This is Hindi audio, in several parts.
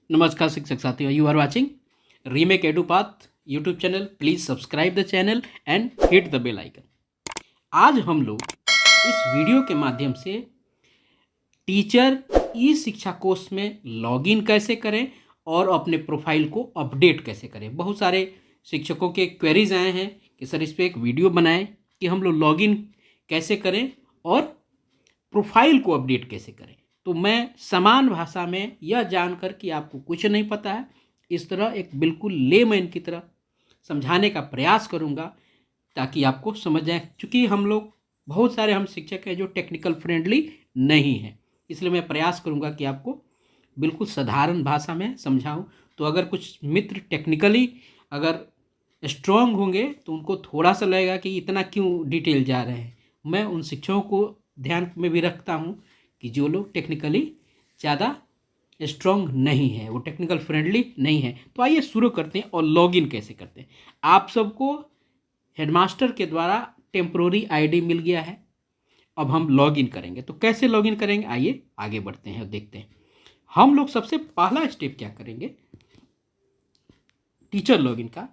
नमस्कार शिक्षक साथियों, you are watching remake Edupath YouTube channel. Please subscribe the channel and hit the bell icon. आज हम लोग इस वीडियो के माध्यम से टीचर ई शिक्षा कोर्स में लॉगिन कैसे करें और अपने प्रोफाइल को अपडेट कैसे करें। बहुत सारे शिक्षकों के क्वेरीज आए हैं कि सर इस पर एक वीडियो बनाएं कि हम लोग लॉगिन कैसे करें और प्रोफाइल को अपडेट कैसे करें। तो मैं समान भाषा में यह जानकर कि आपको कुछ नहीं पता है, इस तरह एक बिल्कुल लेमैन की तरह समझाने का प्रयास करूंगा ताकि आपको समझ जाए। क्योंकि हम लोग बहुत सारे हम शिक्षक हैं जो टेक्निकल फ्रेंडली नहीं हैं, इसलिए मैं प्रयास करूंगा कि आपको बिल्कुल साधारण भाषा में समझाऊं। तो अगर कुछ मित्र टेक्निकली अगर स्ट्रांग होंगे तो उनको थोड़ा सा लगेगा कि इतना क्यों डिटेल जा रहे हैं। मैं उन शिक्षकों को ध्यान में भी रखता हूँ कि जो लोग टेक्निकली ज़्यादा स्ट्रांग नहीं है, वो टेक्निकल फ्रेंडली नहीं है। तो आइए शुरू करते हैं और लॉगिन कैसे करते हैं। आप सबको हेडमास्टर के द्वारा टेम्प्रोरी आईडी मिल गया है। अब हम लॉगिन करेंगे, तो कैसे लॉगिन करेंगे आइए आगे बढ़ते हैं और देखते हैं। हम लोग सबसे पहला स्टेप क्या करेंगे, टीचर लॉगिन का।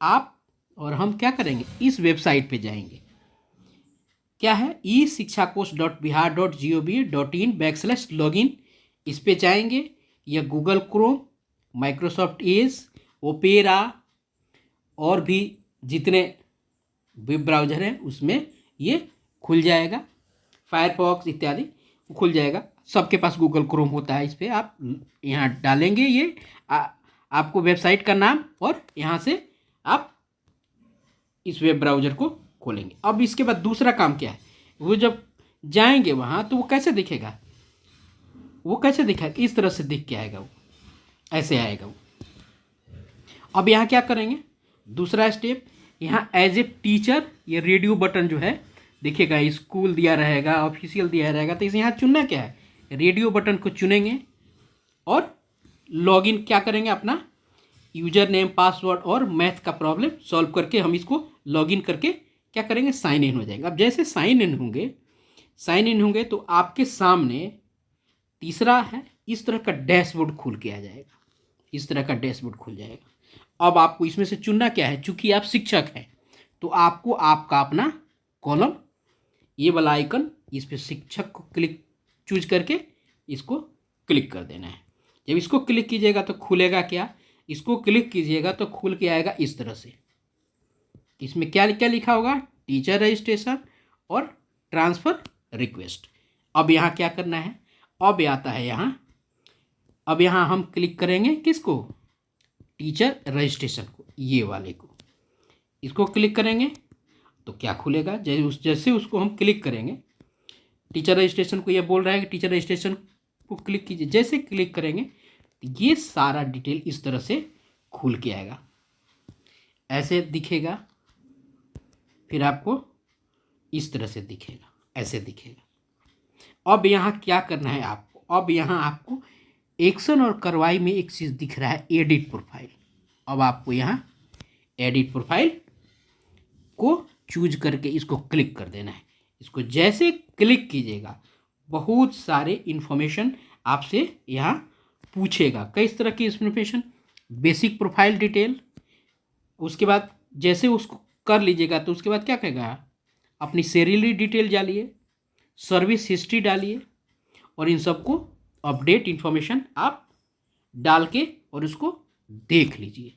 आप और हम क्या करेंगे, इस वेबसाइट पे जाएंगे। क्या है, e-shikshakosh.bihar.gov.in/login। इस पे जाएंगे। यह Google Chrome, Microsoft Edge, opera और भी जितने वेब ब्राउज़र हैं उसमें ये खुल जाएगा। फायरफॉक्स इत्यादि खुल जाएगा। सबके पास गूगल क्रोम होता है। इस पर आप यहाँ डालेंगे ये आपको वेबसाइट का नाम और यहाँ से आप इस वेब ब्राउज़र को खोलेंगे। अब इसके बाद दूसरा काम क्या है, वो जब जाएंगे वहाँ तो वो कैसे दिखेगा, इस तरह से दिख के आएगा, वो ऐसे आएगा वो। अब यहाँ क्या करेंगे, दूसरा स्टेप, यहाँ एज ए टीचर ये रेडियो बटन जो है दिखेगा, स्कूल दिया रहेगा, ऑफिशियल दिया रहेगा। तो इसे यहाँ चुनना क्या है, रेडियो बटन को चुनेंगे और लॉगिन क्या करेंगे, अपना यूजर नेम, पासवर्ड और मैथ का प्रॉब्लम सॉल्व करके हम इसको लॉगिन करके क्या करेंगे, साइन इन हो जाएंगे। अब जैसे साइन इन होंगे तो आपके सामने तीसरा है, इस तरह का डैशबोर्ड खुल के आ जाएगा। इस तरह का डैशबोर्ड खुल जाएगा। अब आपको इसमें से चुनना क्या है, चूंकि आप शिक्षक हैं तो आपको आपका अपना कॉलम, ये वाला आइकन, इस पर शिक्षक को क्लिक चूज करके इसको क्लिक कर देना है। जब इसको क्लिक कीजिएगा तो खुलेगा क्या, इसको क्लिक कीजिएगा तो खुल के आएगा इस तरह से। इसमें क्या क्या लिखा होगा, टीचर रजिस्ट्रेशन और ट्रांसफ़र रिक्वेस्ट। अब यहाँ क्या करना है, अब आता है यहाँ, अब यहाँ हम क्लिक करेंगे किसको, टीचर रजिस्ट्रेशन को, ये वाले को। इसको क्लिक करेंगे तो क्या खुलेगा, जैसे उसको हम क्लिक करेंगे, टीचर रजिस्ट्रेशन को ये बोल रहा है कि टीचर रजिस्ट्रेशन को क्लिक कीजिए। जैसे क्लिक करेंगे तो ये सारा डिटेल इस तरह से खुल के आएगा, ऐसे दिखेगा। फिर आपको इस तरह से दिखेगा, ऐसे दिखेगा। अब यहाँ क्या करना है आपको, अब यहाँ आपको एक्शन और कार्रवाई में एक चीज़ दिख रहा है, एडिट प्रोफाइल। अब आपको यहाँ एडिट प्रोफाइल को चूज करके इसको क्लिक कर देना है। इसको जैसे क्लिक कीजिएगा बहुत सारे इन्फॉर्मेशन आपसे यहाँ पूछेगा, कई तरह की इन्फॉर्मेशन, बेसिक प्रोफाइल डिटेल। उसके बाद जैसे उसको कर लीजिएगा तो उसके बाद क्या कहेगा, अपनी सैलरी डिटेल डालिए, सर्विस हिस्ट्री डालिए और इन सबको अपडेट इन्फॉर्मेशन आप डाल के और उसको देख लीजिए।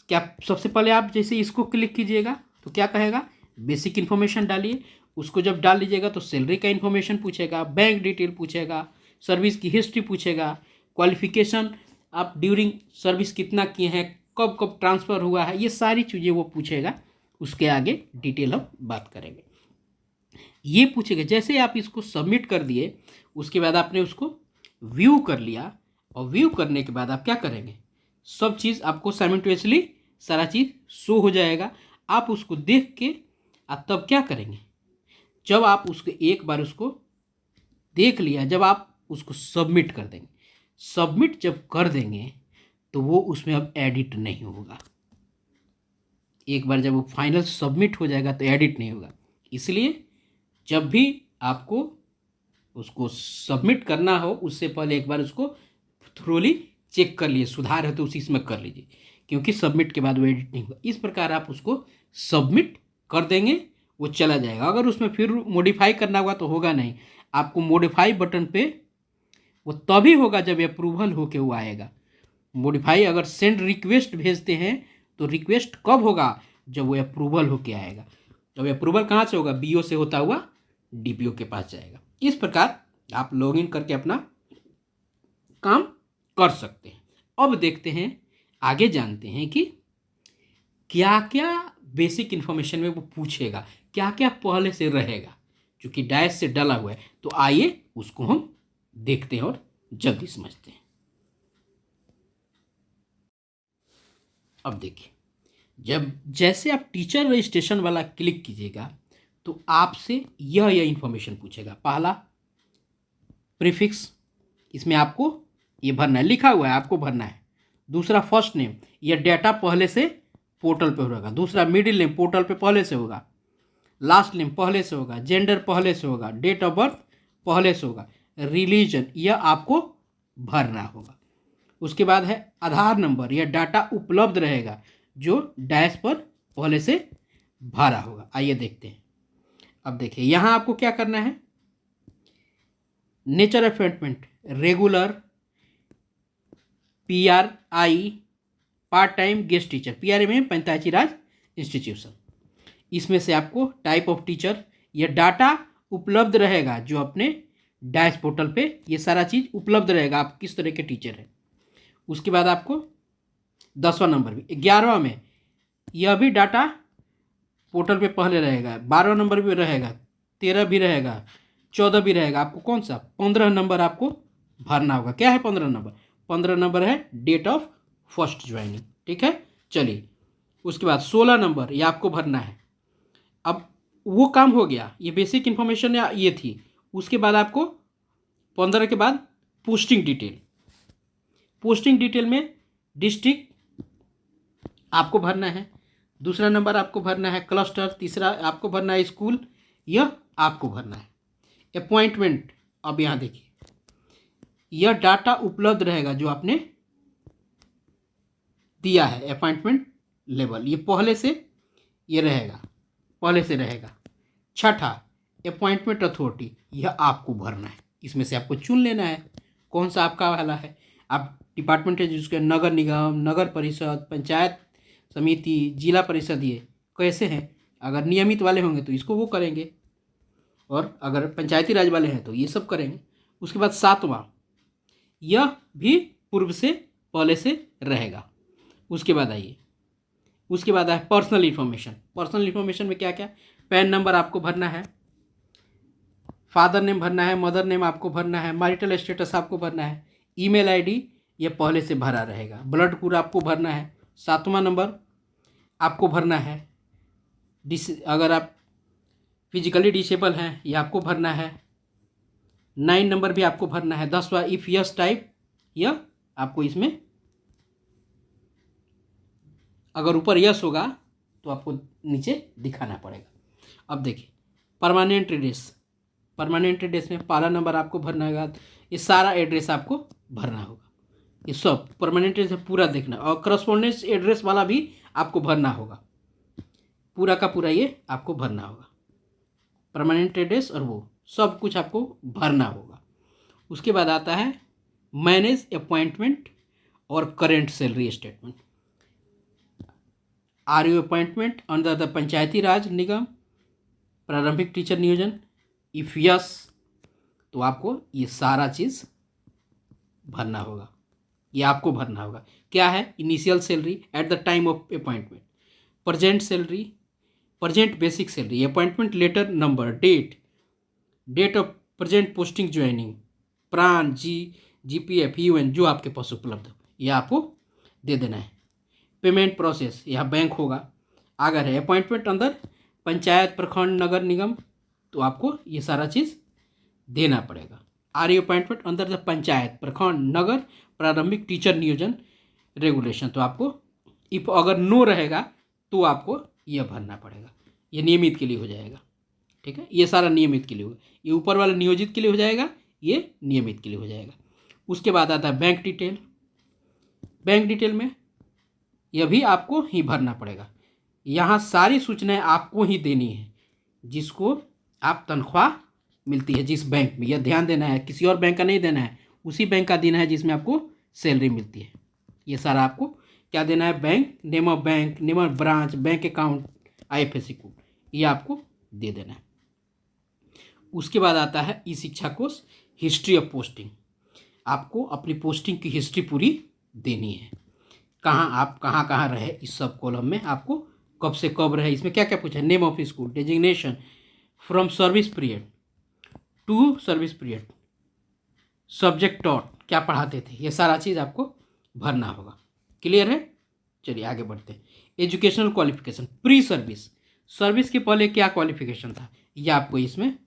क्या सबसे पहले आप जैसे इसको क्लिक कीजिएगा तो क्या कहेगा, बेसिक इन्फॉर्मेशन डालिए। उसको जब डाल लीजिएगा तो सैलरी का इन्फॉर्मेशन पूछेगा, बैंक डिटेल पूछेगा, सर्विस की हिस्ट्री पूछेगा, क्वालिफिकेशन आप ड्यूरिंग सर्विस कितना किए हैं, कब कब ट्रांसफ़र हुआ है, ये सारी चीज़ें वो पूछेगा। उसके आगे डिटेल हम बात करेंगे। ये पूछेगा, जैसे आप इसको सबमिट कर दिए उसके बाद आपने उसको व्यू कर लिया, और व्यू करने के बाद आप क्या करेंगे, सब चीज़ आपको साइमल्टेनियसली सारा चीज़ शो हो जाएगा। आप उसको देख के आप तब क्या करेंगे, जब आप उसको एक बार उसको देख लिया, जब आप उसको सबमिट कर देंगे, सबमिट जब कर देंगे तो वो उसमें अब एडिट नहीं होगा। एक बार जब वो फाइनल सबमिट हो जाएगा तो एडिट नहीं होगा। इसलिए जब भी आपको उसको सबमिट करना हो उससे पहले एक बार उसको थ्रोली चेक कर लिए, सुधार है तो उसी इसमें कर लीजिए, क्योंकि सबमिट के बाद वो एडिट नहीं होगा। इस प्रकार आप उसको सबमिट कर देंगे, वो चला जाएगा। अगर उसमें फिर मॉडिफाई करना होगा तो होगा नहीं। आपको मॉडिफाई बटन पे वो तभी होगा जब अप्रूवल होके वो आएगा। मॉडिफाई अगर सेंड रिक्वेस्ट भेजते हैं तो रिक्वेस्ट कब होगा? जब वो अप्रूवल होके आएगा। जब अप्रूवल कहाँ से होगा? बीओ से होता हुआ डीपीओ के पास जाएगा। इस प्रकार आप लॉगिन करके अपना काम कर सकते हैं। अब देखते हैं, आगे जानते हैं कि क्या क्या बेसिक इन्फॉर्मेशन में वो पूछेगा, क्या क्या पहले से रहेगा, क्योंकि डैश से डला हुआ है। तो आइए उसको हम देखते हैं और जल्दी समझते हैं। अब देखिए, जब जैसे आप टीचर रजिस्ट्रेशन वाला क्लिक कीजिएगा तो आपसे यह इन्फॉर्मेशन पूछेगा। पहला प्रीफिक्स, इसमें आपको ये भरना है, लिखा हुआ है आपको भरना है। दूसरा फर्स्ट नेम, यह डेटा पहले से पोर्टल पे होगा। दूसरा मिडिल नेम पोर्टल पे पहले से होगा। लास्ट नेम पहले से होगा। जेंडर पहले से होगा। डेट ऑफ बर्थ पहले से होगा। रिलीजन यह आपको भरना होगा। उसके बाद है आधार नंबर, यह डाटा उपलब्ध रहेगा जो डैश पर पहले से भरा होगा। आइए देखते हैं। अब देखिए यहाँ आपको क्या करना है, nature appointment, regular, PRI, part time, guest teacher. PRI में पंचायती राज इंस्टीट्यूशन। इसमें से आपको टाइप ऑफ टीचर, यह डाटा उपलब्ध रहेगा जो अपने डैश पोर्टल पे ये सारा चीज़ उपलब्ध रहेगा, आप किस तरह के टीचर हैं। उसके बाद आपको 10वां नंबर भी, 11वां में यह भी डाटा पोर्टल पे पहले रहेगा। 12वां नंबर भी रहेगा, 13 भी रहेगा, 14 भी रहेगा। आपको कौन सा 15 नंबर आपको भरना होगा। क्या है 15 नंबर? 15 नंबर है डेट ऑफ फर्स्ट ज्वाइनिंग। ठीक है, चलिए। उसके बाद 16 नंबर ये आपको भरना है। अब वो काम हो गया, ये बेसिक इन्फॉर्मेशन ये थी। उसके बाद आपको 15 के बाद पोस्टिंग डिटेल। पोस्टिंग डिटेल में डिस्ट्रिक्ट आपको भरना है। दूसरा नंबर आपको भरना है क्लस्टर। तीसरा आपको भरना है स्कूल, यह आपको भरना है। अपॉइंटमेंट, अब यहाँ देखिए, यह डाटा उपलब्ध रहेगा जो आपने दिया है। अपॉइंटमेंट लेवल ये पहले से ये रहेगा, पहले से रहेगा। छठा अपॉइंटमेंट अथॉरिटी, यह आपको भरना है। इसमें से आपको चुन लेना है कौन सा आपका वाला है। आप डिपार्टमेंट है जिसके नगर निगम, नगर परिषद, पंचायत समिति, जिला परिषद, ये कैसे हैं। अगर नियमित वाले होंगे तो इसको वो करेंगे, और अगर पंचायती राज वाले हैं तो ये सब करेंगे। उसके बाद 7वां, यह भी पूर्व से पहले से रहेगा। उसके बाद आइए, उसके बाद है पर्सनल इन्फॉर्मेशन। पर्सनल इन्फॉर्मेशन में क्या क्या, पैन नंबर आपको भरना है, फादर नेम भरना है, मदर नेम आपको भरना है, मैरिटल स्टेटस आपको भरना है, ईमेल आईडी ये पहले से भरा रहेगा, ब्लड ग्रुप आपको भरना है। 7वां नंबर आपको भरना है, अगर आप फिजिकली डिसेबल हैं ये आपको भरना है। 9 नंबर भी आपको भरना है। 10वां इफ यस टाइप, यह आपको इसमें अगर ऊपर यस होगा तो आपको नीचे दिखाना पड़ेगा। अब देखिए परमानेंट एड्रेस, परमानेंट एड्रेस में पहला नंबर आपको भरना होगा। ये सारा एड्रेस आपको भरना होगा, ये सब परमानेंट एड्रेस पूरा देखना। और करस्पॉन्डेंस एड्रेस वाला भी आपको भरना होगा, पूरा का पूरा ये आपको भरना होगा। परमानेंट एड्रेस और वो सब कुछ आपको भरना होगा। उसके बाद आता है मैनेज अपॉइंटमेंट और current salary statement. Are you appointment under the Panchayati Raj निगम प्रारंभिक टीचर नियोजन, इफ यस तो आपको ये सारा चीज़ भरना होगा, ये आपको भरना होगा। क्या है, initial salary at the time of appointment, present salary, present basic salary, appointment letter number, date of present posting joining, PRAN, GPF, UN जो आपके पास उपलब्ध हो यह आपको दे देना है। पेमेंट प्रोसेस, यह बैंक होगा। अगर है अपॉइंटमेंट अंदर पंचायत, प्रखंड, नगर निगम तो आपको ये सारा चीज़ देना पड़ेगा। आर यू अपॉइंटमेंट अंदर द पंचायत, प्रखंड, नगर प्रारंभिक टीचर नियोजन रेगुलेशन, तो आपको इफ अगर नो रहेगा तो आपको यह भरना पड़ेगा। ये नियमित के लिए हो जाएगा। ठीक है, ये सारा नियमित के लिए होगा। ये ऊपर वाला नियोजित के लिए हो जाएगा, ये नियमित के लिए हो जाएगा। उसके बाद आता है बैंक डिटेल। बैंक डिटेल में यह भी आपको ही भरना पड़ेगा। यहाँ सारी सूचनाएं आपको ही देनी है, जिसको आप तनख्वाह मिलती है जिस बैंक में, यह ध्यान देना है, किसी और बैंक का नहीं देना है, उसी बैंक का देना है जिसमें आपको सैलरी मिलती है। ये सारा आपको क्या देना है, bank name of branch, bank account, IFSC code, ये आपको दे देना है। उसके बाद आता है ई शिक्षा कोष, हिस्ट्री ऑफ पोस्टिंग। आपको अपनी पोस्टिंग की हिस्ट्री पूरी देनी है, आप कहाँ कहाँ रहे, इस सब कॉलम में आपको कब से कब रहे, इसमें क्या क्या पूछा है, name of school, designation, from service period to service period, subject taught, क्या पढ़ाते थे, ये सारा चीज़ आपको भरना होगा। क्लियर है? चलिए आगे बढ़ते हैं। Educational qualification, pre service, service के पहले क्या क्वालिफिकेशन था, ये आपको इसमें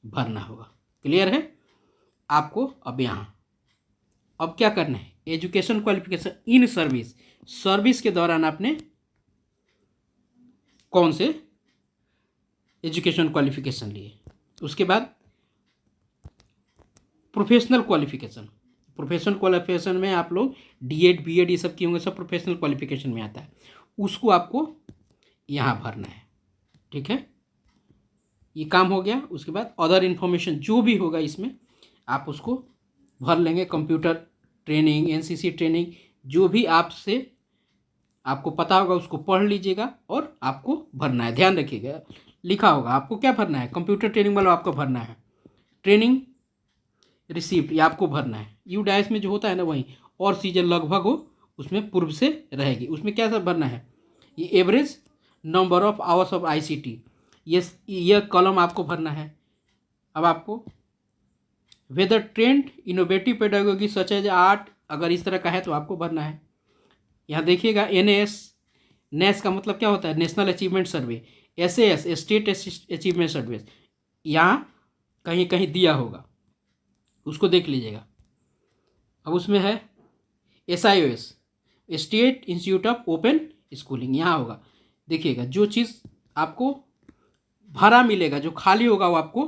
भरना होगा। क्लियर है? आपको अब क्या करना है, education qualification in service, service के दौरान आपने कौन से एजुकेशन क्वालिफिकेशन लिए। उसके बाद प्रोफेशनल क्वालिफिकेशन, प्रोफेशनल क्वालिफिकेशन में आप लोग D.Ed B.Ed ये सब किए होंगे, सब प्रोफेशनल क्वालिफिकेशन में आता है, उसको आपको यहाँ भरना है। ठीक है, ये काम हो गया। उसके बाद अदर इन्फॉर्मेशन जो भी होगा इसमें आप उसको भर लेंगे। कंप्यूटर ट्रेनिंग, NCC ट्रेनिंग, जो भी आपको पता होगा उसको पढ़ लीजिएगा और आपको भरना है। ध्यान रखिएगा, लिखा होगा आपको क्या भरना है, कंप्यूटर ट्रेनिंग वाला आपको भरना है, ट्रेनिंग रिसीप्ट ये आपको भरना है। UDAS में जो होता है ना वहीं, और चीज़ें लगभग हो उसमें पूर्व से रहेगी। उसमें क्या सब भरना है, ये average number of hours of ICT, ये कॉलम आपको भरना है। अब आपको whether trained innovative pedagogy such as art, अगर इस तरह का है तो आपको भरना है। यहाँ देखिएगा NAS का मतलब क्या होता है, नेशनल अचीवमेंट सर्वे, SAS स्टेट अचीवमेंट सर्वे, यहाँ कहीं कहीं दिया होगा, उसको देख लीजिएगा। अब उसमें है SIOS state institute of open schooling, यहाँ होगा। देखिएगा जो चीज़ आपको भरा मिलेगा, जो खाली होगा वो आपको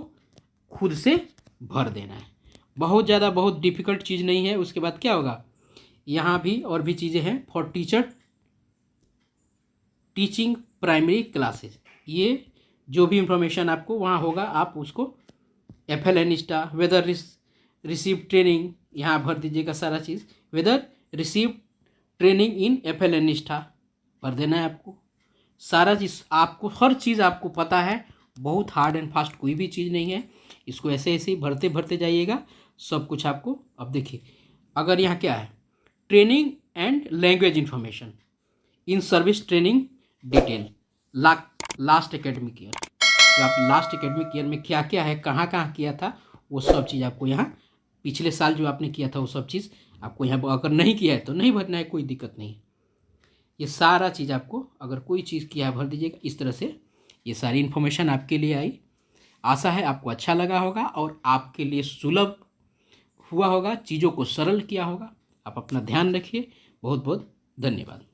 खुद से भर देना है। बहुत ज़्यादा बहुत डिफ़िकल्ट चीज़ नहीं है। उसके बाद क्या होगा, यहाँ भी और भी चीज़ें हैं। For teacher teaching primary classes, ये जो भी इंफॉर्मेशन आपको वहाँ होगा आप उसको FLN star, whether receive training यहाँ भर दीजिएगा सारा चीज़, whether receive training in FLN star भर देना है आपको। सारा चीज़ आपको, हर चीज़ आपको पता है, बहुत हार्ड एंड फास्ट कोई भी चीज़ नहीं है। इसको ऐसे ऐसे ही भरते भरते जाइएगा, सब कुछ आपको। अब देखिए, अगर यहाँ क्या है, training and language information in service training detail, last academic year, तो आप लास्ट एकेडमिक ईयर में क्या क्या है, कहाँ कहाँ किया था, वो सब चीज़ आपको यहाँ, पिछले साल जो आपने किया था वो सब चीज़ आपको यहाँ, अगर नहीं किया है तो नहीं भरना है, कोई दिक्कत नहीं है। ये सारा चीज़ आपको, अगर कोई चीज़ किया है भर दीजिएगा। इस तरह से ये सारी इन्फॉर्मेशन आपके लिए आई। आशा है आपको अच्छा लगा होगा और आपके लिए सुलभ हुआ होगा, चीज़ों को सरल किया होगा। आप अपना ध्यान रखिए। बहुत बहुत धन्यवाद।